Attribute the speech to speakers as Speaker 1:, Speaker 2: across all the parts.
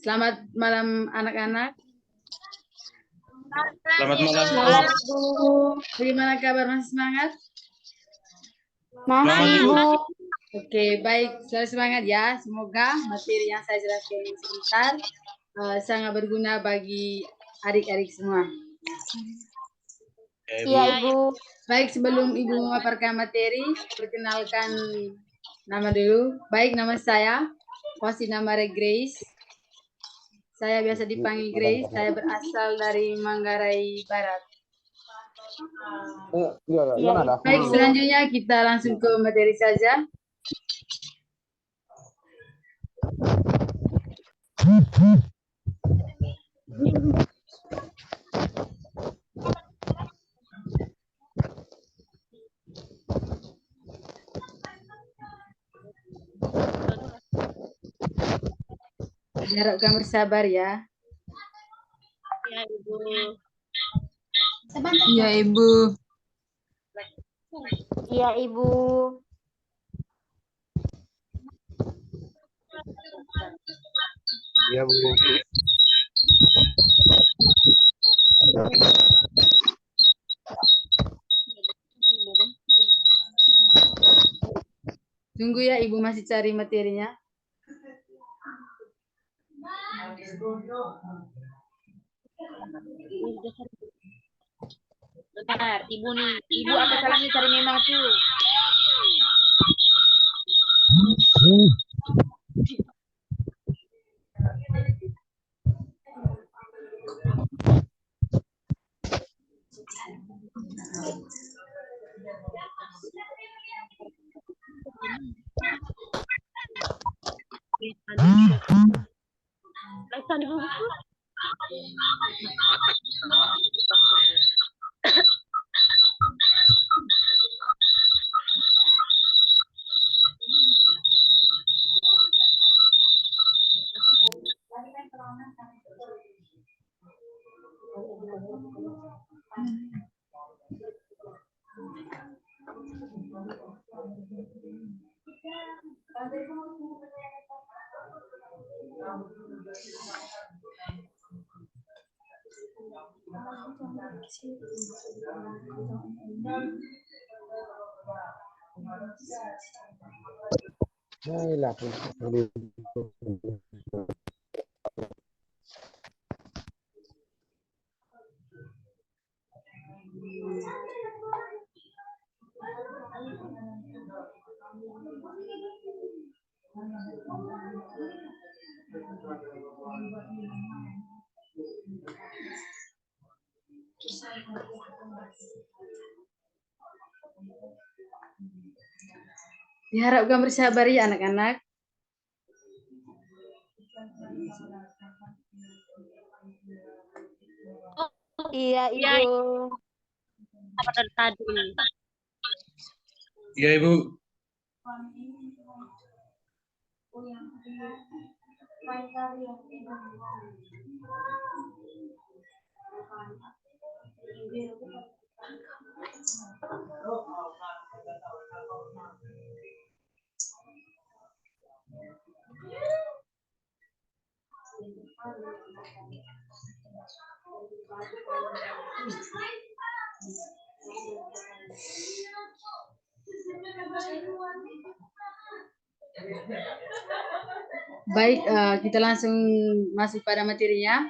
Speaker 1: Selamat malam anak-anak.
Speaker 2: Selamat malam.
Speaker 3: Selamat Bu.
Speaker 1: Bagaimana kabar? Masih semangat?
Speaker 3: Masih Bu.
Speaker 1: Oke, baik. Selalu semangat ya. Semoga materi yang saya jelaskan ini sebentar sangat berguna bagi adik-adik semua.
Speaker 3: Iya Ibu.
Speaker 1: Baik, sebelum Ibu memaparkan materi, perkenalkan nama dulu. Baik, nama saya Wasi Namare Grace. Saya biasa dipanggil Grace. Saya berasal dari Manggarai Barat. Baik, selanjutnya kita langsung ke materi saja. Diharapkan bersabar ya.
Speaker 3: Iya Ibu.
Speaker 1: Iya Ibu.
Speaker 3: Iya Ibu.
Speaker 2: Iya, Bu.
Speaker 1: Tunggu ya, Ibu masih cari materinya.
Speaker 3: Bentar, Ibu nih. Ibu apa salahnya cari memang tuh?
Speaker 1: Diharapkan bersabar ya anak-anak.
Speaker 3: Iya Ibu. Apa dari tadi?
Speaker 2: Iya, Ibu.
Speaker 1: Baik, kita langsung masuk pada materinya.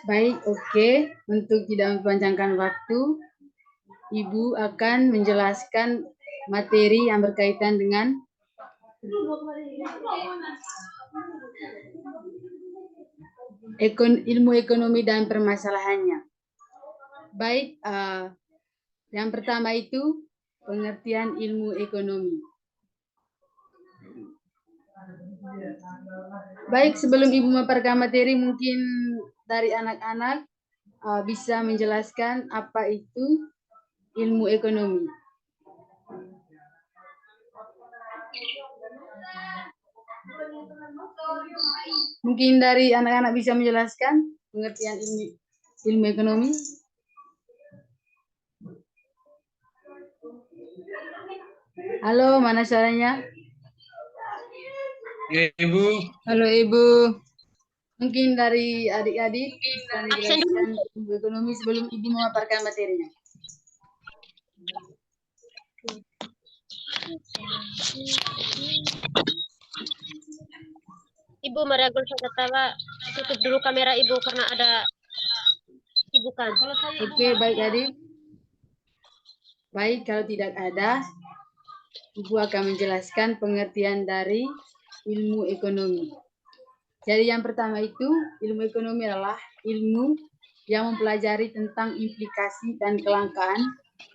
Speaker 1: Baik, oke. Untuk tidak mempanjangkan waktu, Ibu akan menjelaskan materi yang berkaitan dengan ilmu ekonomi dan permasalahannya. Baik, yang pertama itu pengertian ilmu ekonomi. Baik, sebelum Ibu memaparkan materi, mungkin dari anak-anak bisa menjelaskan apa itu ilmu ekonomi. Mungkin dari anak-anak bisa menjelaskan pengertian ilmu ekonomi. Halo, mana suaranya?
Speaker 2: Ya, Ibu.
Speaker 1: Halo, Ibu. Mungkin dari adik-adik bisa menjelaskan ilmu ekonomi sebelum Ibu memaparkan materinya.
Speaker 4: Ibu meragul ketawa, tutup dulu kamera Ibu karena ada Ibu kan.
Speaker 1: Oke, baik adik. Baik, kalau tidak ada, Ibu akan menjelaskan pengertian dari ilmu ekonomi. Jadi yang pertama itu, ilmu ekonomi adalah ilmu yang mempelajari tentang implikasi dan kelangkaan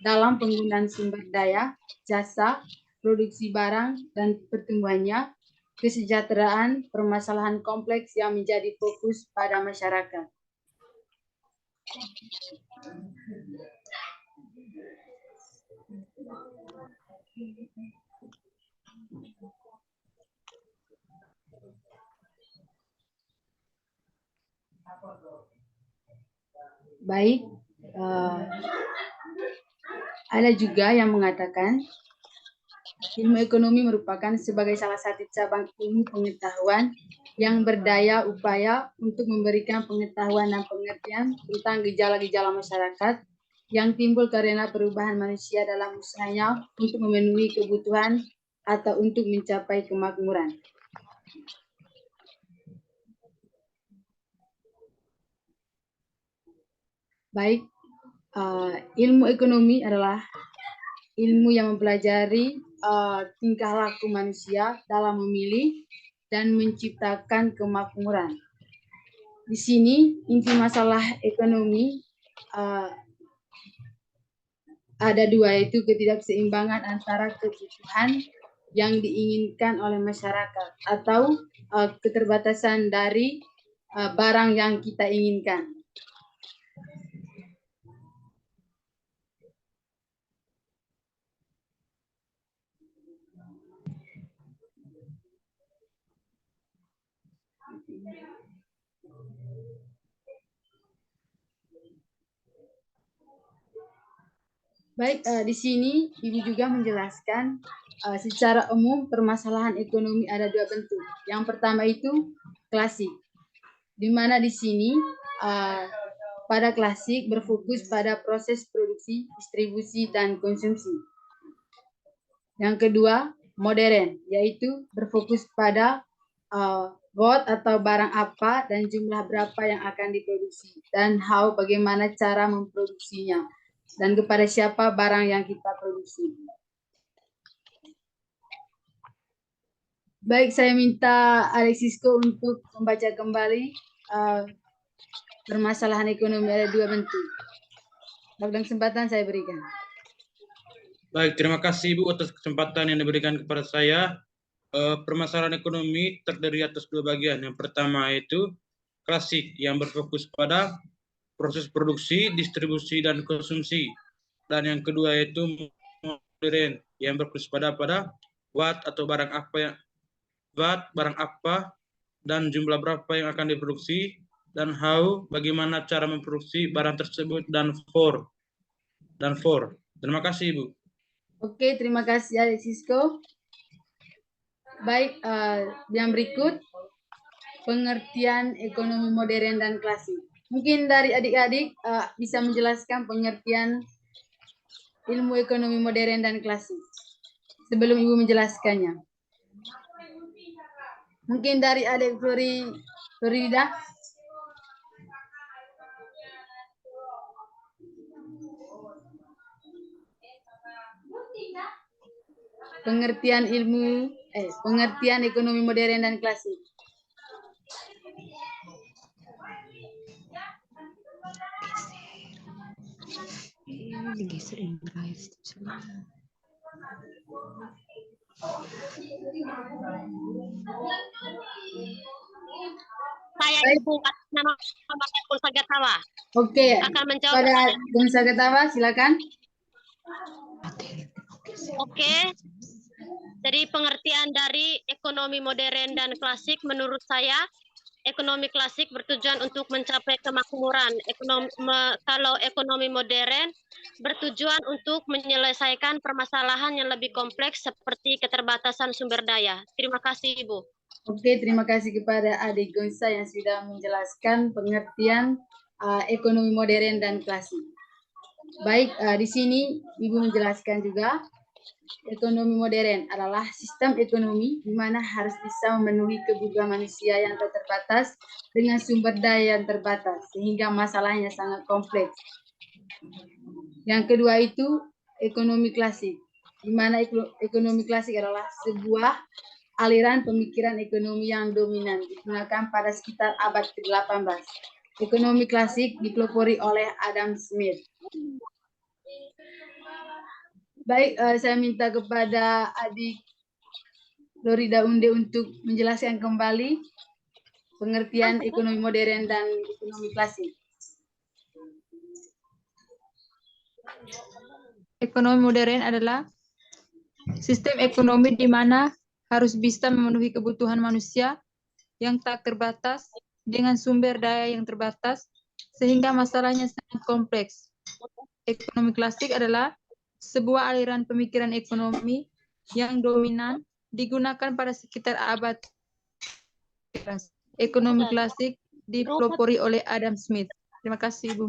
Speaker 1: dalam penggunaan sumber daya, jasa, produksi barang, dan pertumbuhannya, kesejahteraan, permasalahan kompleks yang menjadi fokus pada masyarakat. Baik, ada juga yang mengatakan ilmu ekonomi merupakan sebagai salah satu cabang ilmu pengetahuan yang berdaya upaya untuk memberikan pengetahuan dan pengertian tentang gejala-gejala masyarakat yang timbul karena perubahan manusia dalam usahanya untuk memenuhi kebutuhan atau untuk mencapai kemakmuran. Baik, ilmu ekonomi adalah ilmu yang mempelajari tingkah laku manusia dalam memilih dan menciptakan kemakmuran. Di sini inti masalah ekonomi ada dua, yaitu ketidakseimbangan antara kebutuhan yang diinginkan oleh masyarakat atau keterbatasan dari barang yang kita inginkan. Baik, di sini Ibu juga menjelaskan secara umum permasalahan ekonomi ada dua bentuk. Yang pertama itu klasik, di mana di sini pada klasik berfokus pada proses produksi, distribusi, dan konsumsi. Yang kedua, modern, yaitu berfokus pada what atau barang apa dan jumlah berapa yang akan diproduksi, dan how bagaimana cara memproduksinya, dan kepada siapa barang yang kita produksi. Baik, saya minta Alexisko untuk membaca kembali permasalahan ekonomi ada dua bentuk. Dalam kesempatan saya berikan.
Speaker 2: Baik, terima kasih Ibu atas kesempatan yang diberikan kepada saya. Permasalahan ekonomi terdiri atas dua bagian. Yang pertama yaitu klasik yang berfokus pada proses produksi, distribusi, dan konsumsi. Dan yang kedua yaitu modern yang berfokus pada what atau barang apa what, barang apa, dan jumlah berapa yang akan diproduksi, dan how, bagaimana cara memproduksi barang tersebut, dan for. Terima kasih, Ibu.
Speaker 1: Oke, terima kasih Adik Sisko. Baik, yang berikut pengertian ekonomi modern dan klasik. Mungkin dari adik-adik bisa menjelaskan pengertian ilmu ekonomi modern dan klasik sebelum Ibu menjelaskannya. Mungkin dari adik Florida. Pengertian ekonomi modern dan klasik.
Speaker 4: Saya Ibu atas nama Partai Pulsa Tawa
Speaker 1: Oke,
Speaker 4: akan menjawab.
Speaker 1: pada Gunsa Gatawa, silakan.
Speaker 4: Oke. Jadi pengertian dari ekonomi modern dan klasik menurut saya, ekonomi klasik bertujuan untuk mencapai kemakmuran. Kalau ekonomi modern bertujuan untuk menyelesaikan permasalahan yang lebih kompleks seperti keterbatasan sumber daya. Terima kasih, Ibu.
Speaker 1: Oke, terima kasih kepada Adik Gonsa yang sudah menjelaskan pengertian ekonomi modern dan klasik. Baik, di sini Ibu menjelaskan juga ekonomi modern adalah sistem ekonomi di mana harus bisa memenuhi kebutuhan manusia yang terbatas dengan sumber daya yang terbatas, sehingga masalahnya sangat kompleks. Yang kedua itu ekonomi klasik, di mana ekonomi klasik adalah sebuah aliran pemikiran ekonomi yang dominan digunakan pada sekitar abad ke-18. Ekonomi klasik dipelopori oleh Adam Smith. Baik, saya minta kepada adik Florida Unde untuk menjelaskan kembali pengertian ekonomi modern dan ekonomi klasik.
Speaker 5: Ekonomi modern adalah sistem ekonomi di mana harus bisa memenuhi kebutuhan manusia yang tak terbatas dengan sumber daya yang terbatas, sehingga masalahnya sangat kompleks. Ekonomi klasik adalah sebuah aliran pemikiran ekonomi yang dominan digunakan pada sekitar abad. Ekonomi klasik dipelopori oleh Adam Smith. Terima kasih, Ibu.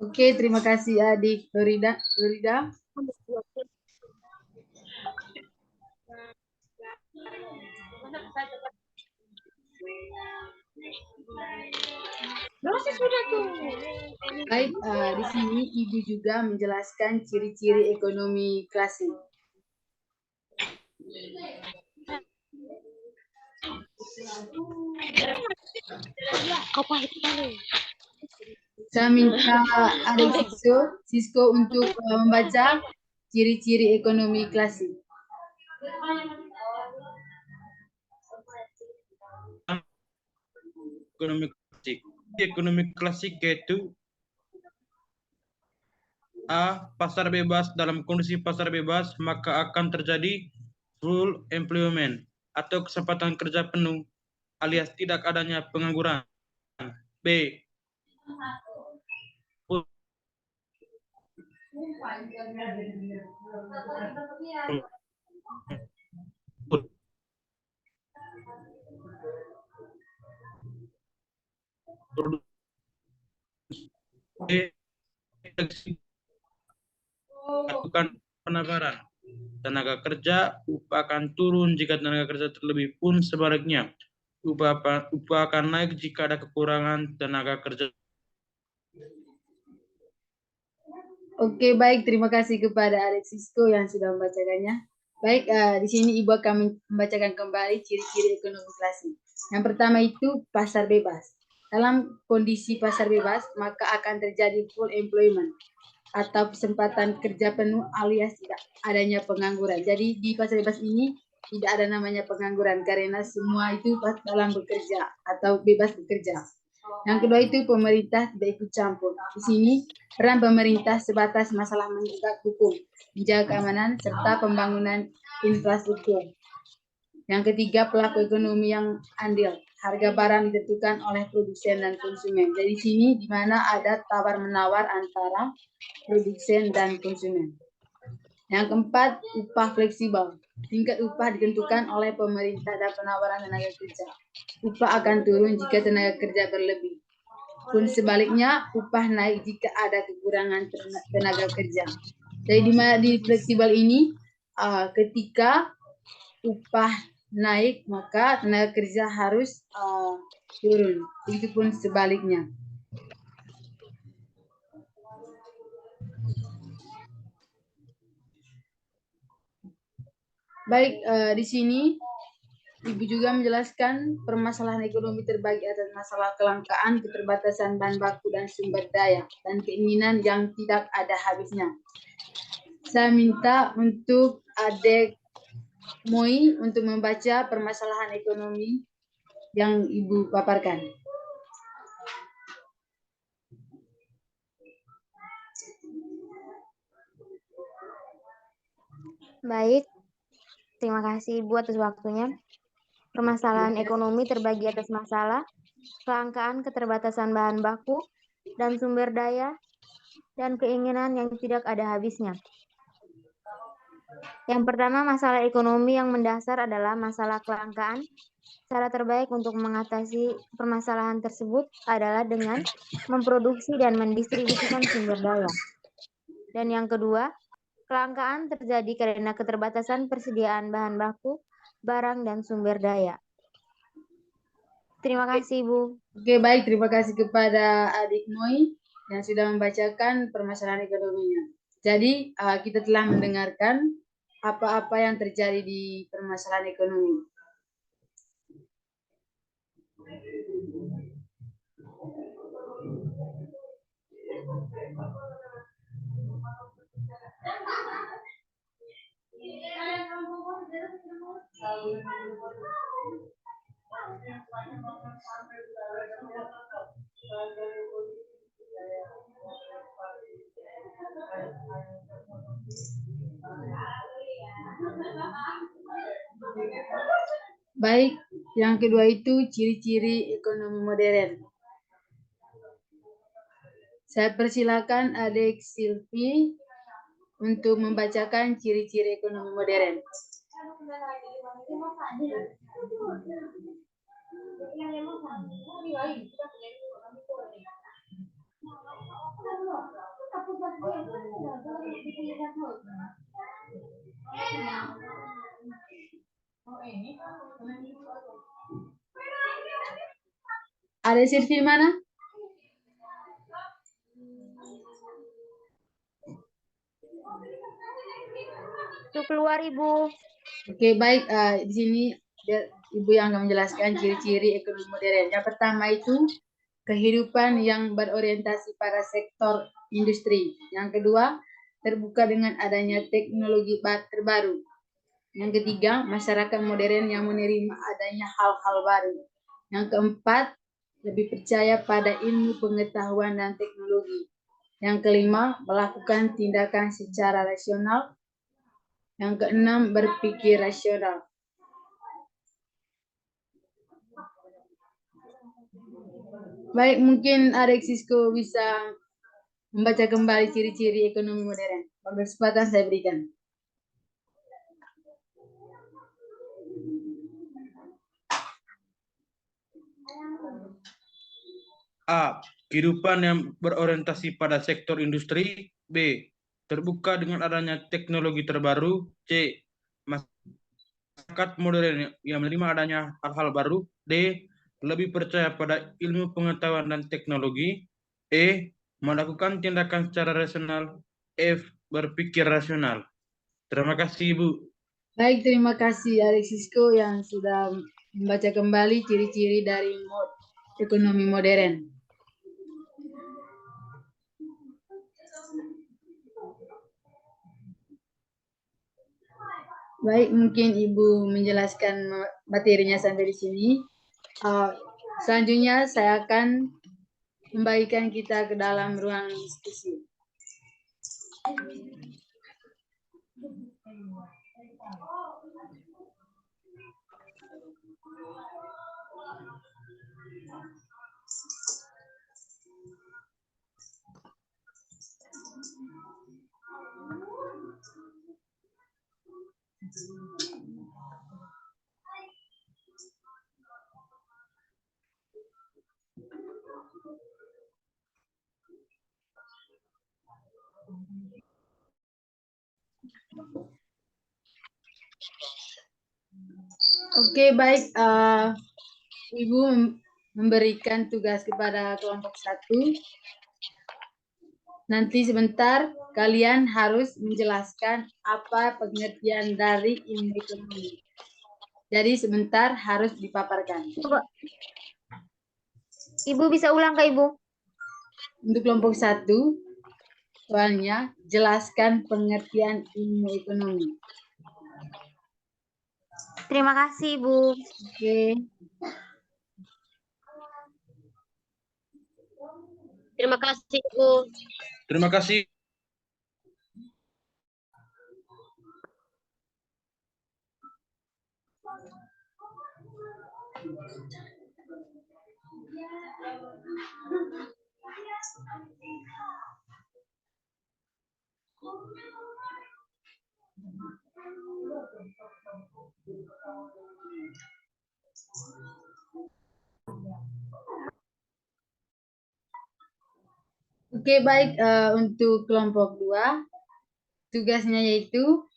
Speaker 1: Oke, terima kasih adik Florida. Baik, di sini Ibu juga menjelaskan ciri-ciri ekonomi klasik. Saya minta adik Sisko untuk membaca ciri-ciri ekonomi klasik.
Speaker 2: Ekonomi klasik yaitu A. Pasar bebas. Dalam kondisi pasar bebas, maka akan terjadi full employment atau kesempatan kerja penuh alias tidak adanya pengangguran. B. Lakukan penawaran tenaga kerja, upah akan turun jika tenaga kerja terlebih pun sebaliknya. Upah akan naik jika ada kekurangan tenaga kerja.
Speaker 1: Oke, baik. Terima kasih kepada Adik Sisko yang sudah membacakannya. Baik, di sini Ibu akan membacakan kembali ciri-ciri ekonomi klasik. Yang pertama itu pasar bebas. Dalam kondisi pasar bebas, maka akan terjadi full employment atau kesempatan kerja penuh alias tidak adanya pengangguran. Jadi di pasar bebas ini tidak ada namanya pengangguran karena semua itu dalam bekerja atau bebas bekerja. Yang kedua itu pemerintah tidak ikut campur. Di sini peran pemerintah sebatas masalah menegak hukum, menjaga keamanan serta pembangunan infrastruktur. Yang ketiga, pelaku ekonomi yang andil. Harga barang ditentukan oleh produsen dan konsumen. Jadi sini di mana ada tawar-menawar antara produsen dan konsumen. Yang keempat, upah fleksibel. Tingkat upah ditentukan oleh pemerintah dan penawaran tenaga kerja. Upah akan turun jika tenaga kerja berlebih. Pun sebaliknya, upah naik jika ada kekurangan tenaga kerja. Jadi di mana di fleksibel ini, ketika upah naik, maka tenaga kerja harus turun. Begitupun sebaliknya. Baik, di sini Ibu juga menjelaskan permasalahan ekonomi terbagi atas masalah kelangkaan, keterbatasan bahan baku dan sumber daya, dan keinginan yang tidak ada habisnya. Saya minta untuk Adik Moi untuk membaca permasalahan ekonomi yang Ibu paparkan.
Speaker 3: Baik, terima kasih Ibu atas waktunya. Permasalahan ekonomi terbagi atas masalah, kelangkaan keterbatasan bahan baku, dan sumber daya, dan keinginan yang tidak ada habisnya. Yang pertama, masalah ekonomi yang mendasar adalah masalah kelangkaan. Cara terbaik untuk mengatasi permasalahan tersebut adalah dengan memproduksi dan mendistribusikan sumber daya. Dan yang kedua, kelangkaan terjadi karena keterbatasan persediaan bahan baku, barang, dan sumber daya. Terima kasih, Ibu.
Speaker 1: Oke, baik. Terima kasih kepada Adik Moi yang sudah membacakan permasalahan ekonominya. Jadi, kita telah mendengarkan apa-apa yang terjadi di permasalahan ekonomi. Baik, yang kedua itu ciri-ciri ekonomi modern. Saya persilakan Adik Silvi untuk membacakan ciri-ciri ekonomi modern. Ada Silvi mana?
Speaker 3: Itu keluar, Ibu.
Speaker 1: Oke, baik. Di sini Ibu yang akan menjelaskan ciri-ciri ekonomi modern. Yang pertama itu kehidupan yang berorientasi pada sektor industri. Yang kedua, terbuka dengan adanya teknologi terbaru. Yang ketiga, masyarakat modern yang menerima adanya hal-hal baru. Yang keempat, lebih percaya pada ilmu pengetahuan dan teknologi. Yang kelima, melakukan tindakan secara rasional. Yang keenam, berpikir rasional. Baik, mungkin Adik Sisko bisa membaca kembali ciri-ciri ekonomi modern. Pada kesempatan saya berikan.
Speaker 2: A. Kehidupan yang berorientasi pada sektor industri. B. Terbuka dengan adanya teknologi terbaru. C. Masyarakat modern yang menerima adanya hal-hal baru. D. Lebih percaya pada ilmu pengetahuan dan teknologi. E. Melakukan tindakan secara rasional. F. Berpikir rasional. Terima kasih, Ibu.
Speaker 1: Baik, terima kasih Adik Sisko yang sudah membaca kembali ciri-ciri dari ekonomi modern. Baik, mungkin Ibu menjelaskan materinya sampai di sini. Selanjutnya saya akan membagikan kita ke dalam ruang diskusi. Oke, baik. Ibu memberikan tugas kepada kelompok 1. Nanti sebentar kalian harus menjelaskan apa pengertian dari ilmu ekonomi. Jadi sebentar harus dipaparkan.
Speaker 3: Coba. Ibu bisa ulang ke Ibu?
Speaker 1: Untuk kelompok 1, soalnya jelaskan pengertian ilmu ekonomi.
Speaker 3: Terima kasih, Ibu.
Speaker 1: Oke.
Speaker 4: Terima kasih, Ibu.
Speaker 2: Terima kasih.
Speaker 1: Oke, baik. Untuk kelompok 2, tugasnya yaitu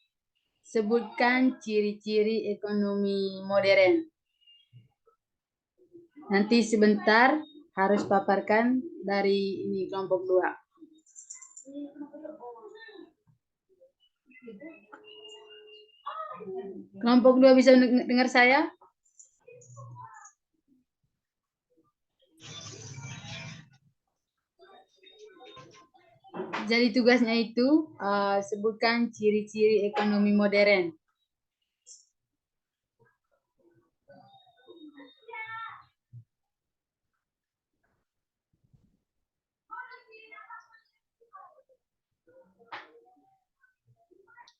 Speaker 1: sebutkan ciri-ciri ekonomi modern. Nanti sebentar harus paparkan dari ini kelompok 2. Kelompok 2 bisa dengar saya? Jadi tugasnya itu sebutkan ciri-ciri ekonomi modern.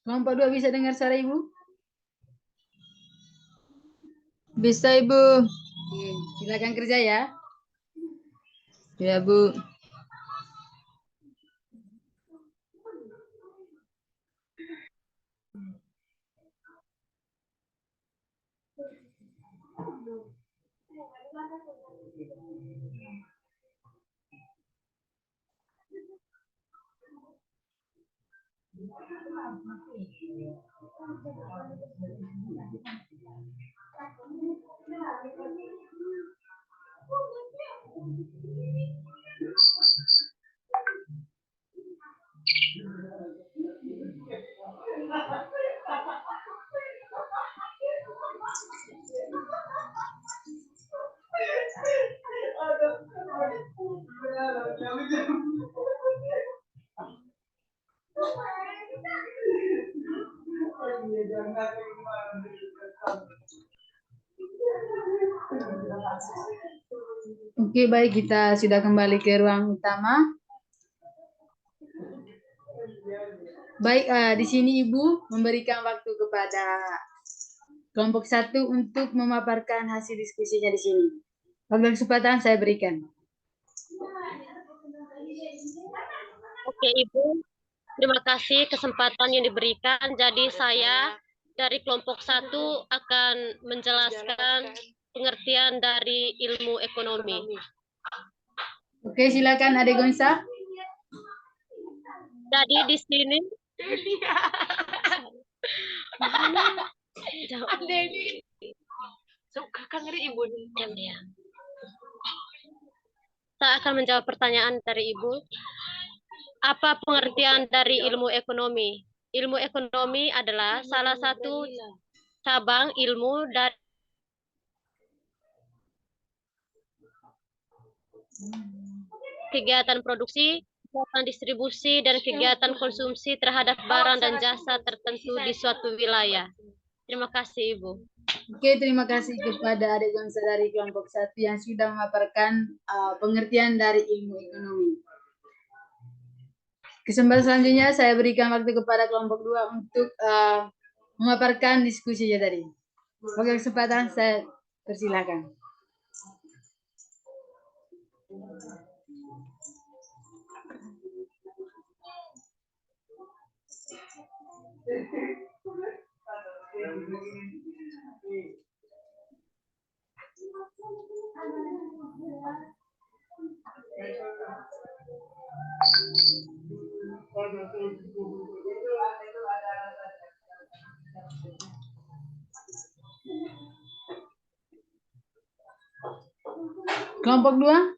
Speaker 1: Kelompok 2 bisa dengar suara Ibu?
Speaker 5: Bisa, Ibu.
Speaker 1: Oke, silakan kerja ya.
Speaker 5: Ya, Bu.
Speaker 1: Oke, baik, kita sudah kembali ke ruang utama. Baik, di sini Ibu memberikan waktu kepada kelompok 1 untuk memaparkan hasil diskusinya di sini. Waktu kesempatan saya berikan.
Speaker 4: Oke, Ibu. Terima kasih kesempatan yang diberikan. Jadi saya dari kelompok 1 akan menjelaskan pengertian dari ilmu ekonomi.
Speaker 1: Oke, silakan Ade Gonsa.
Speaker 4: Jadi di sini saya akan menjawab pertanyaan dari Ibu. Apa pengertian dari ilmu ekonomi? Ilmu ekonomi adalah salah satu cabang ilmu dari kegiatan produksi, kegiatan distribusi, dan kegiatan konsumsi terhadap barang dan jasa tertentu di suatu wilayah. Terima kasih, Ibu.
Speaker 1: Oke, terima kasih kepada Ade Gonsa dari kelompok 1 yang sudah memaparkan pengertian dari ilmu ekonomi. Kesempatan selanjutnya saya berikan waktu kepada kelompok 2 untuk memaparkan diskusinya tadi. Oke, kesempatan saya persilakan. Kelompok 2.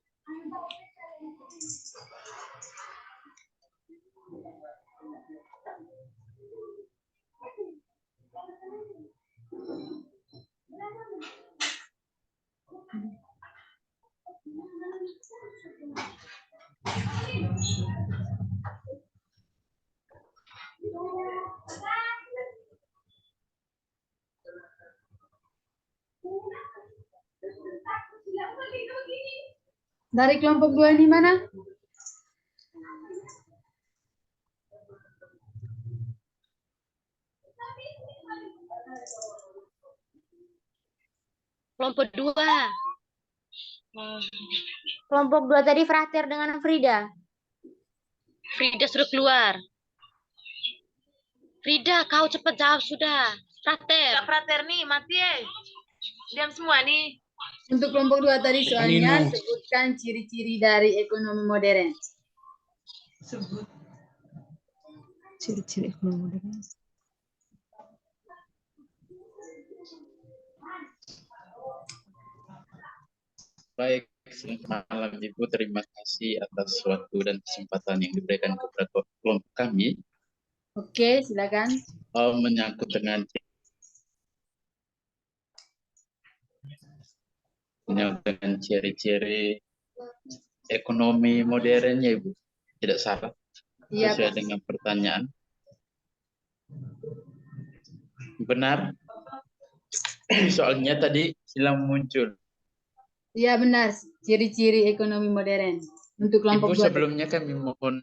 Speaker 1: Dari kelompok 2 ini mana?
Speaker 4: Kelompok 2.
Speaker 3: Kelompok 2 tadi Frater dengan Frida.
Speaker 4: Frida sudah keluar. Frida, kau cepat jawab sudah. Frater.
Speaker 6: Frater nih, mati diam semua nih.
Speaker 1: Untuk kelompok 2 tadi soalnya
Speaker 2: Nino.
Speaker 1: sebutkan ciri-ciri dari ekonomi modern.
Speaker 5: Sebut ciri-ciri ekonomi modern.
Speaker 7: Baik, selamat malam Ibu. Terima kasih atas waktu dan kesempatan yang diberikan kepada kelompok kami.
Speaker 1: Oke, silakan.
Speaker 7: Menyangkut dengan ciri-ciri ekonomi modernnya Ibu. Tidak salah.
Speaker 1: Iya,
Speaker 7: Sesuai
Speaker 1: Pak.
Speaker 7: dengan pertanyaan. Benar. Soalnya tadi hilang muncul.
Speaker 1: Iya, benar. Ciri-ciri ekonomi modern. Untuk kelompok
Speaker 7: Ibu
Speaker 1: 2.
Speaker 7: sebelumnya kami mohon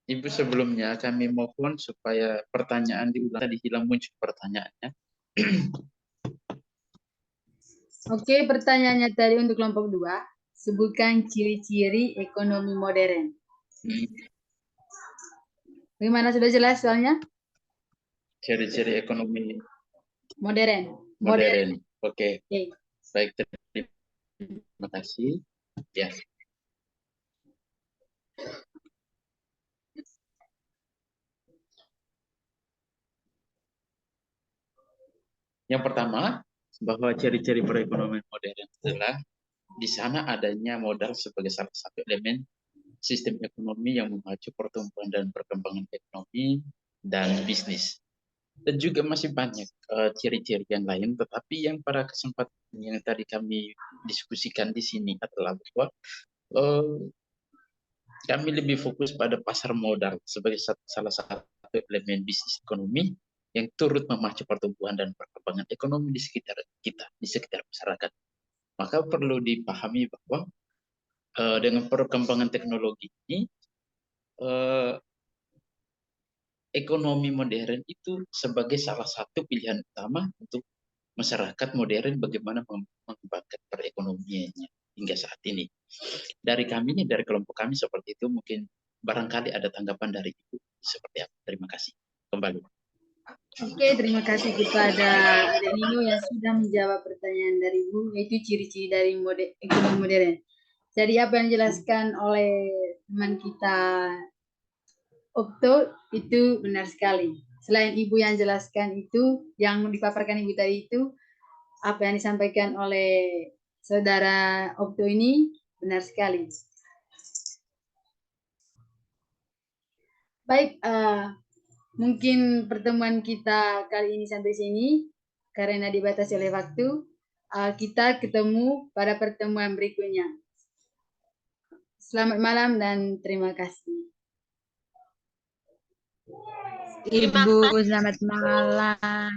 Speaker 7: Ibu sebelumnya kami mohon supaya pertanyaan diulang, tadi hilang muncul pertanyaannya.
Speaker 1: Oke, pertanyaannya tadi untuk kelompok 2. Sebutkan ciri-ciri ekonomi modern. Bagaimana, sudah jelas soalnya?
Speaker 7: Ciri-ciri ekonomi
Speaker 1: Modern.
Speaker 7: modern. Oke.
Speaker 1: Oke.
Speaker 7: Baik, terima kasih. Ya. Yang pertama, bahwa ciri-ciri perekonomian modern adalah di sana adanya modal sebagai salah satu elemen sistem ekonomi yang memacu pertumbuhan dan perkembangan ekonomi dan bisnis. Dan juga masih banyak ciri-ciri yang lain, tetapi yang pada kesempatan yang tadi kami diskusikan di sini adalah bahwa kami lebih fokus pada pasar modal sebagai salah satu elemen bisnis ekonomi yang turut memacu pertumbuhan dan perkembangan ekonomi di sekitar kita, di sekitar masyarakat. Maka perlu dipahami bahwa dengan perkembangan teknologi ini, ekonomi modern itu sebagai salah satu pilihan utama untuk masyarakat modern bagaimana mengembangkan perekonomiannya hingga saat ini. Dari kami, dari kelompok kami seperti itu, mungkin barangkali ada tanggapan dari Ibu seperti apa. Terima kasih. Kembali.
Speaker 1: Oke, terima kasih kepada Adik Nino yang sudah menjawab pertanyaan dari Ibu, yaitu ciri-ciri dari ekonomi modern. Jadi apa yang dijelaskan oleh teman kita Okto itu benar sekali. Selain Ibu yang jelaskan itu, yang dipaparkan Ibu tadi itu, apa yang disampaikan oleh saudara Okto ini benar sekali. Baik, mungkin pertemuan kita kali ini sampai sini. karena dibatasi oleh waktu. Kita ketemu pada pertemuan berikutnya. Selamat malam dan terima kasih.
Speaker 5: Ibu, selamat malam.